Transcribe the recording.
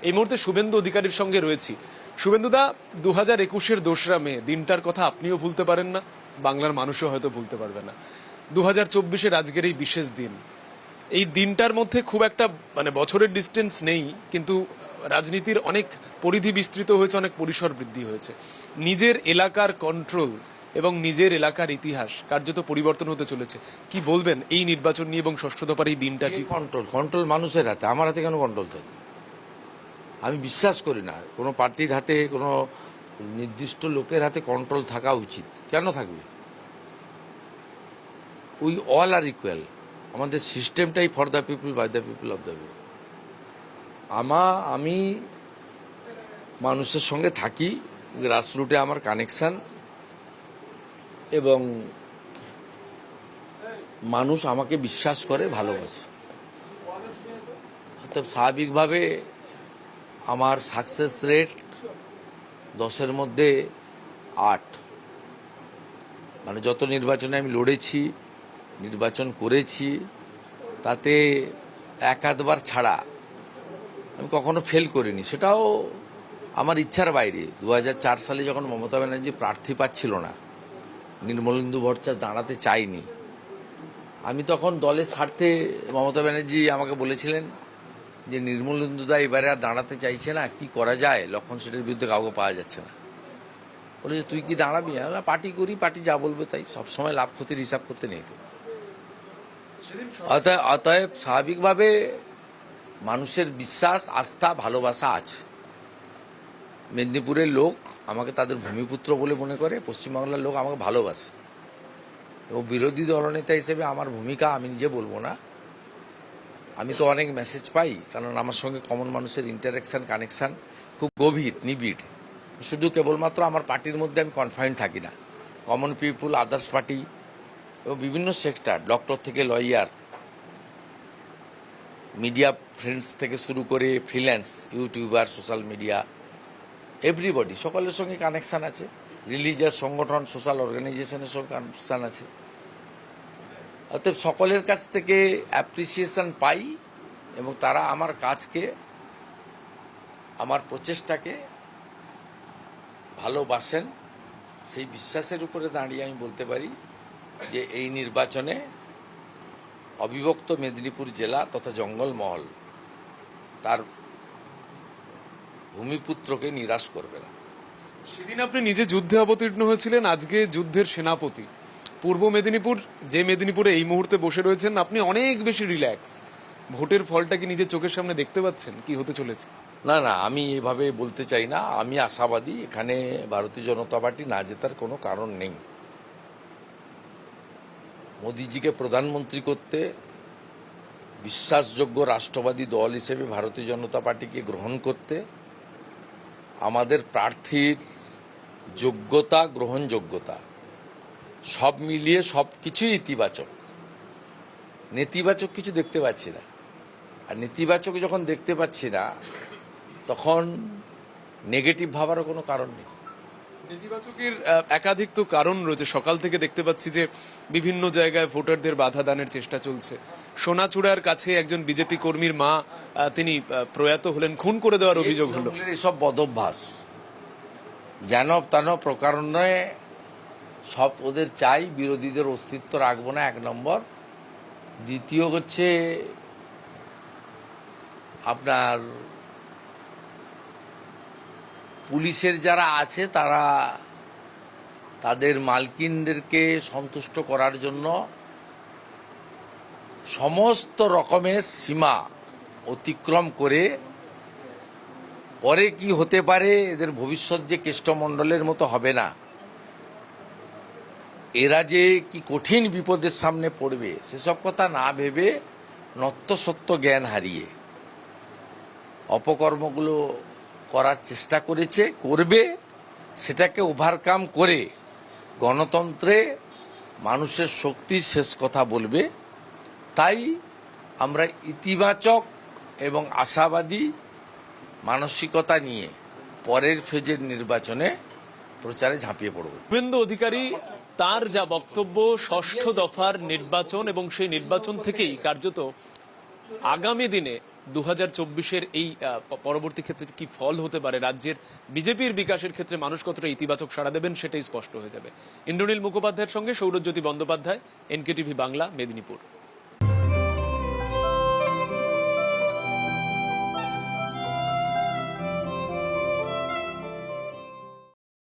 এই মুহূর্তে শুভেন্দু অধিকারীর সঙ্গে রয়েছি। শুভেন্দুদা, 2021-এর 2রা মে দিনটার কথা আপনিও ভুলতে পারেন না, বাংলার মানুষও হয়তো ভুলতে পারবে না। 2024-এর আজকের এই বিশেষ দিন, এই দিনটার মধ্যে খুব একটা বছরের ডিস্টেন্স নেই, কিন্তু রাজনীতির অনেক পরিধি বিস্তৃত হয়েছে, অনেক পরিসর বৃদ্ধি হয়েছে। নিজের এলাকার কন্ট্রোল এবং নিজের এলাকার ইতিহাস কার্যত পরিবর্তন হতে চলেছে। কি বলবেন এই নির্বাচন নিয়ে এবং ষষ্ঠ দফার এই দিনটা? কন্ট্রোল মানুষের হাতে, আমার হাতে কেন কন্ট্রোল থাকবে? আমি বিশ্বাস করি না কোনো পার্টির হাতে, কোনো নির্দিষ্ট লোকের হাতে কন্ট্রোল থাকা উচিত। কেন থাকবে? We all are equal. আমাদের সিস্টেমটাই for the people, by the people, of the people. আমি মানুষের সঙ্গে থাকি, গ্রাসরুটে আমার কানেকশন, এবং মানুষ আমাকে বিশ্বাস করে, ভালোবাসে। অর্থাৎ স্বাভাবিকভাবে আমার সাকসেস রেট 10-এর মধ্যে 8। যত নির্বাচনে আমি লড়েছি, নির্বাচন করেছি, তাতে এক আধবার ছাড়া আমি কখনো ফেল করিনি। সেটাও আমার ইচ্ছার বাইরে। 2004 সালে যখন মমতা ব্যানার্জি প্রার্থী পাচ্ছিল না, নির্মলেন্দু ভট্টাচার্য দাঁড়াতে চাইনি, আমি তখন দলের স্বার্থে, মমতা ব্যানার্জি আমাকে বলেছিলেন যে নির্মলেন্দুদা এবারে আর দাঁড়াতে চাইছে না, কি করা যায়, লক্ষণ সেটের বিরুদ্ধে কাউকে পাওয়া যাচ্ছে না। বলেছে তুই কি দাঁড়াবি? পার্টি করি, পার্টি যা বলবে তাই, সবসময় লাভ ক্ষতির হিসাব করতে নেই তো। অতএব স্বাভাবিকভাবে মানুষের বিশ্বাস, আস্থা, ভালোবাসা আছে। মেদিনীপুরের লোক আমাকে তাদের ভূমিপুত্র বলে মনে করে, পশ্চিমবাংলার লোক আমাকে ভালোবাসে, এবং বিরোধী দলনেতা হিসেবে আমার ভূমিকা আমি নিজে বলবো না। আমি তো অনেক মেসেজ পাই, কারণ আমার সঙ্গে কমন মানুষের ইন্টারাকশন, কানেকশন খুব গভীর, নিবিড়। শুধু কেবলমাত্র আমার পার্টির মধ্যে আমি কনফাইন্ড থাকি না, কমন পিপুল, আদার্স পার্টি এবং বিভিন্ন সেক্টর, ডক্টর থেকে লয়ার, মিডিয়া ফ্রেন্ডস থেকে শুরু করে freelance, YouTuber, social media, everybody, সকলের সঙ্গে কানেকশন আছে। রিলিজিয়াস সংগঠন, সোশ্যাল অর্গানাইজেশনের সঙ্গে কানেকশন আছে। অতএব সকলের কাছ থেকে অ্যাপ্রিসিয়েশন পাই, এবং তারা আমার কাজকে, আমার প্রচেষ্টাকে ভালোবাসেন। সেই বিশ্বাসের উপরে দাঁড়িয়ে আমি বলতে পারি যে এই নির্বাচনে অবিভক্ত মেদিনীপুর জেলা তথা জঙ্গলমহল তার ভূমিপুত্রকে নিরাশ করবে না। সেদিন আপনি নিজে যুদ্ধে অবতীর্ণ হয়েছিলেন, আজকে যুদ্ধের সেনাপতি। পূর্ব মেদিনীপুর, যে মেদিনীপুরে এই মুহূর্তে বসে রয়েছেন, আপনি অনেক বেশি রিল্যাক্স। ভোটের ফলটা কি নিজের চোখের সামনে দেখতে পাচ্ছেন, কি হতে চলেছে? না, আমি এভাবে বলতে চাই না। আমি আশাবাদী, এখানে ভারতীয় জনতা পার্টি না জেতার কোনো কারণ নেই। মোদিজিকে প্রধানমন্ত্রী করতে বিশ্বাসযোগ্য রাষ্ট্রবাদী দল হিসেবে ভারতীয় জনতা পার্টিকে গ্রহণ করতে আমাদের প্রার্থীর যোগ্যতা, গ্রহণযোগ্যতা সব মিলিয়ে সব কিছুই ইতিবাচক। নেতিবাচক কিছু দেখতে পাচ্ছি না। আর নেতিবাচক যখন দেখতে পাচ্ছি না, তখন নেগেটিভ ভাবারও কোনো কারণ নেই। নেতিবাচকের একাধিক তো কারণ রয়েছে। সকাল থেকে দেখতে পাচ্ছি যে বিভিন্ন জায়গায় ভোটারদের বাধা দানের চেষ্টা চলছে। সোনাচূড়ার কাছে একজন বিজেপি কর্মীর মা, তিনি প্রয়াত হলেন, খুন করে দেওয়ার অভিযোগ হলো। এসব বদভ্যাস, যেন তেন প্রকারণে সব ওদের চাই, বিরোধীদের অস্তিত্ব রাখবো না, 1 নম্বর। দ্বিতীয় হচ্ছে আপনার পুলিশের যারা আছে, তারা তাদের মালকিনদেরকে সন্তুষ্ট করার জন্য সমস্ত রকমের সীমা অতিক্রম করে, পরে কি হতে পারে, এদের ভবিষ্যৎ যে কেষ্টমণ্ডলের মতো হবে না, এরা যে কি কঠিন বিপদের সামনে পড়বে, সেসব কথা না ভেবে নত্যসত্য জ্ঞান হারিয়ে অপকর্মগুলো করার চেষ্টা করেছে, করবে। সেটাকে ওভারকাম করে গণতন্ত্রে মানুষের শক্তির শেষ কথা বলবে। তাই আমরা ইতিবাচক এবং আশাবাদী মানসিকতা নিয়ে পরের ফেজের নির্বাচনে প্রচারে ঝাঁপিয়ে পড়ব। শুভেন্দু অধিকারী তার যা বক্তব্য, ষষ্ঠ দফার নির্বাচন এবং সেই নির্বাচন থেকেই কার্যত আগামী দিনে 2024-এর এই পরবর্তী ক্ষেত্রে কি ফল হতে পারে, রাজ্যের বিজেপির বিকাশের ক্ষেত্রে মানুষ কতটা ইতিবাচক সাড়া দেবেন সেটাই স্পষ্ট হয়ে যাবে। ইন্দ্রনীল মুখোপাধ্যায়ের সঙ্গে সৌরজ্যোতি বন্দ্যোপাধ্যায়, NKTV বাংলা, মেদিনীপুর।